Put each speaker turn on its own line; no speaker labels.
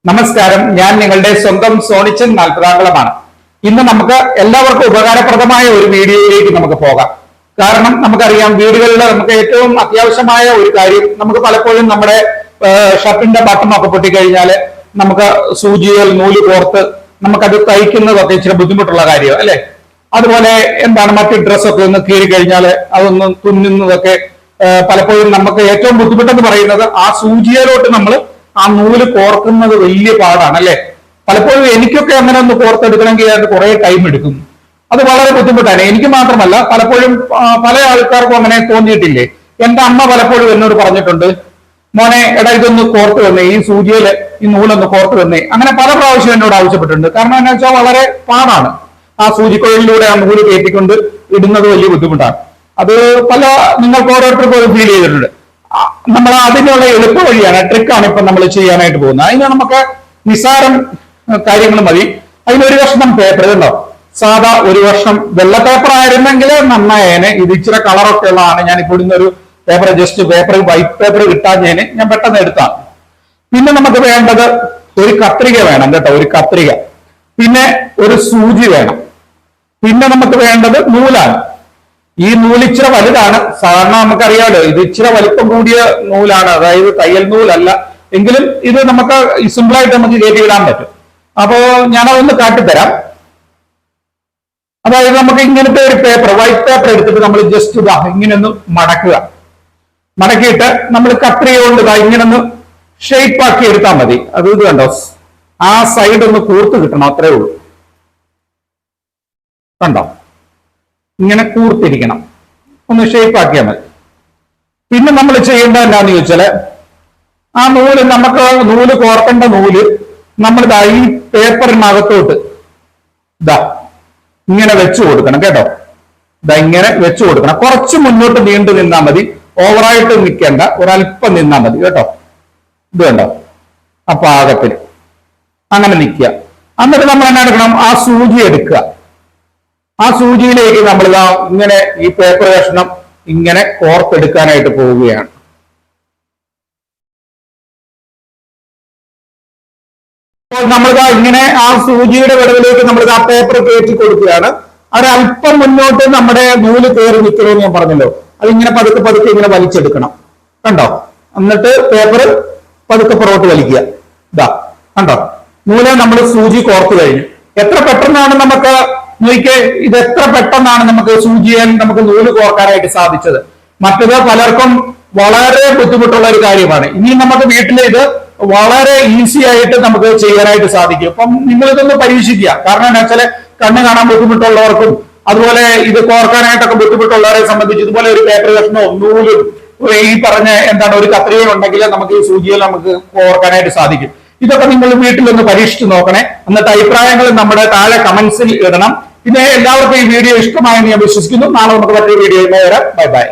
നമസ്കാരം, ഞാൻ നിങ്ങളുടെ സ്വന്തം സോണിച്ചൻ നാൽപ്പതാംകുളമാണ്. ഇന്ന് നമുക്ക് എല്ലാവർക്കും ഉപകാരപ്രദമായ ഒരു വീഡിയോയിലേക്ക് നമുക്ക് പോകാം. കാരണം നമുക്കറിയാം, വീടുകളിൽ നമുക്ക് ഏറ്റവും അത്യാവശ്യമായ ഒരു കാര്യം, നമുക്ക് പലപ്പോഴും നമ്മുടെ ഷർട്ടിന്റെ ബട്ടണൊക്കെ പൊട്ടിക്കഴിഞ്ഞാൽ നമുക്ക് സൂചികൾ നൂല് കോർത്ത് നമുക്കത് തയ്ക്കുന്നതൊക്കെ ഇച്ചിരി ബുദ്ധിമുട്ടുള്ള കാര്യമാണ് അല്ലെ. അതുപോലെ മറ്റു ഡ്രസ്സൊക്കെ ഒന്ന് കീറിക്കഴിഞ്ഞാൽ അതൊന്ന് തുന്നുന്നതൊക്കെ പലപ്പോഴും നമുക്ക് ഏറ്റവും ബുദ്ധിമുട്ടെന്ന് പറയുന്നത് ആ സൂചിയിലോട്ട് നമ്മൾ ആ നൂല് കോർക്കുന്നത് വലിയ പാടാണ് അല്ലെ. പലപ്പോഴും എനിക്കൊക്കെ അങ്ങനെ ഒന്ന് കോർത്തെടുക്കണമെങ്കിൽ അത് കുറെ ടൈം എടുക്കും. അത് വളരെ ബുദ്ധിമുട്ടാണ്. എനിക്ക് മാത്രമല്ല, പലപ്പോഴും പല ആൾക്കാർക്കും അങ്ങനെ തോന്നിയിട്ടില്ലേ. എന്റെ അമ്മ പലപ്പോഴും എന്നോട് പറഞ്ഞിട്ടുണ്ട്, മോനെ എടാ ഇതൊന്ന് കോർത്ത് വന്നേ, ഈ സൂചിയില് ഈ നൂലൊന്ന് കോർത്ത് വന്നേ. അങ്ങനെ പല പ്രാവശ്യം എന്നോട് ആവശ്യപ്പെട്ടിട്ടുണ്ട്. കാരണം എന്താ വെച്ചാൽ വളരെ പാടാണ്. ആ സൂചിക്കൊഴിലൂടെ ആ നൂല് കയറ്റിക്കൊണ്ട് ഇടുന്നത് വലിയ ബുദ്ധിമുട്ടാണ്. അത് നിങ്ങൾക്ക് ഓരോരുത്തർക്കും ഒരു ഫീൽ ചെയ്തിട്ടുണ്ട്. നമ്മൾ അതിനുള്ള എളുപ്പ വഴിയാണ്, ട്രിക്കാണ് ഇപ്പൊ നമ്മൾ ചെയ്യാനായിട്ട് പോകുന്നത്. അതിന് നമുക്ക് നിസ്സാരം കാര്യങ്ങൾ മതി. അതിനൊരു കഷ്ണം പേപ്പർ ഉണ്ടോ, സാധാ ഒരു വർഷം വെള്ള പേപ്പർ ആയിരുന്നെങ്കിൽ നന്നായേനെ. ഇത് ഇച്ചിരി കളറൊക്കെ ഉള്ളതാണ്. ഞാനിപ്പോൾ ഇന്നൊരു paper, just paper white paper കിട്ടാഞ്ഞേന് ഞാൻ പെട്ടെന്ന് എടുത്താണ്. പിന്നെ നമുക്ക് വേണ്ടത് ഒരു കത്രിക വേണം കേട്ടോ, ഒരു കത്രിക. പിന്നെ ഒരു സൂചി വേണം. പിന്നെ നമുക്ക് വേണ്ടത് നൂലാണ്. ഈ നൂല് ഇച്ചിരി വലുതാണ്. സാധാരണ നമുക്കറിയാലോ, ഇത് ഇച്ചിരി വലിപ്പം കൂടിയ നൂലാണ്, അതായത് തയ്യൽ നൂലല്ല. എങ്കിലും ഇത് നമുക്ക് സിമ്പിളായിട്ട് നമുക്ക് കയറ്റി വിടാൻ പറ്റും. അപ്പോ ഞാനതൊന്ന് കാട്ടിത്തരാം. അതായത് നമുക്ക് ഇങ്ങനത്തെ ഒരു പേപ്പർ, വൈറ്റ് പേപ്പർ എടുത്തിട്ട് നമ്മൾ ജസ്റ്റ് ഇങ്ങനെ ഒന്ന് മടക്കുക. മടക്കിയിട്ട് നമ്മൾ കത്രിക കൊണ്ട് ഇങ്ങനെ ഒന്ന് ഷേപ്പ് ആക്കി എടുത്താൽ മതി. അത് ഇത് കണ്ടോ, ആ സൈഡ് ഒന്ന് കൂർത്ത് കിട്ടണം, അത്രേ ഉള്ളൂ. കണ്ടോ, ഇങ്ങനെ കൂർത്തിരിക്കണം, ഒന്ന് ഷേപ്പ് ആക്കിയാൽ മതി. പിന്നെ നമ്മൾ ചെയ്യേണ്ടത് എന്താന്ന് ചോദിച്ചാല്, ആ നൂല് നൂല് കോർക്കേണ്ട നൂല് നമ്മൾ ഈ പേപ്പറിനകത്തോട്ട് ഇങ്ങനെ വെച്ചു കൊടുക്കണം കേട്ടോ. ഇങ്ങനെ വെച്ചു കൊടുക്കണം. കുറച്ച് മുന്നോട്ട് നീണ്ടു നിന്നാൽ മതി, ഓവറായിട്ട് നിൽക്കേണ്ട, ഒരല്പം നിന്നാൽ മതി കേട്ടോ. ഇത് കണ്ടോ, ആ പാകത്തിന് അങ്ങനെ നിൽക്കുക. എന്നിട്ട് നമ്മൾ എന്നാ എടുക്കണം, ആ സൂചി എടുക്കുക. ആ സൂചിയിലേക്ക് നമ്മൾ ഇങ്ങനെ ഈ പേപ്പർ കഷ്ണം ഇങ്ങനെ കോർത്തെടുക്കാനായിട്ട് പോവുകയാണ്. അപ്പോൾ നമ്മളിതാ ഇങ്ങനെ ആ സൂചിയുടെ വിടവിലേക്ക് നമ്മൾ ആ പേപ്പർ കയറ്റി കൊടുക്കുകയാണ്. ഒരല്പം മുന്നോട്ട് നമ്മുടെ നൂല് കയറി നിൽക്കണമെന്ന് ഞാൻ പറഞ്ഞല്ലോ. അതിങ്ങനെ പതുക്കെ പതുക്കെ ഇങ്ങനെ വലിച്ചെടുക്കണം. കണ്ടോ, എന്നിട്ട് പേപ്പർ പതുക്കെ പുറകോട്ട് വലിക്കുക. കണ്ടോ, നൂല് നമ്മൾ സൂചി കോർത്ത് കഴിഞ്ഞു. എത്ര പെട്ടെന്നാണ് നമുക്ക് നോക്കിക്കേ, ഇത് എത്ര പെട്ടെന്നാണ് നമുക്ക് സൂചിയാൻ നമുക്ക് നൂല് കോർക്കാനായിട്ട് സാധിച്ചത്. മറ്റത് പലർക്കും വളരെ ബുദ്ധിമുട്ടുള്ള ഒരു കാര്യമാണ്. ഇനി നമുക്ക് വീട്ടിൽ ഇത് വളരെ ഈസി ആയിട്ട് നമുക്ക് ചെയ്യാനായിട്ട് സാധിക്കും. അപ്പം നിങ്ങൾ ഇതൊന്ന് പരീക്ഷിക്കുക. കാരണം എന്താ വെച്ചാൽ കണ്ണ് കാണാൻ ബുദ്ധിമുട്ടുള്ളവർക്കും അതുപോലെ ഇത് കോർക്കാനായിട്ടൊക്കെ ബുദ്ധിമുട്ടുള്ളവരെ സംബന്ധിച്ച് ഇതുപോലെ ഒരു പേപ്പർ കഷ്ണവും നൂലും ഈ പറഞ്ഞ ഒരു കത്രികയും ഉണ്ടെങ്കിൽ നമുക്ക് ഈ സൂചിയിൽ നമുക്ക് കോർക്കാനായിട്ട് സാധിക്കും. ഇതൊക്കെ നിങ്ങൾ വീട്ടിലൊന്ന് പരീക്ഷിച്ച് നോക്കണേ. എന്നിട്ട് അഭിപ്രായങ്ങൾ നമ്മുടെ താഴെ കമന്റ്സിൽ ഇടണം. പിന്നെ എല്ലാവർക്കും ഈ വീഡിയോ ഇഷ്ടമായെന്ന് ഞാൻ വിശ്വസിക്കുന്നു. നാളെ നമുക്ക് മറ്റൊരു വീഡിയോയിൽ വരാം. Bye bye.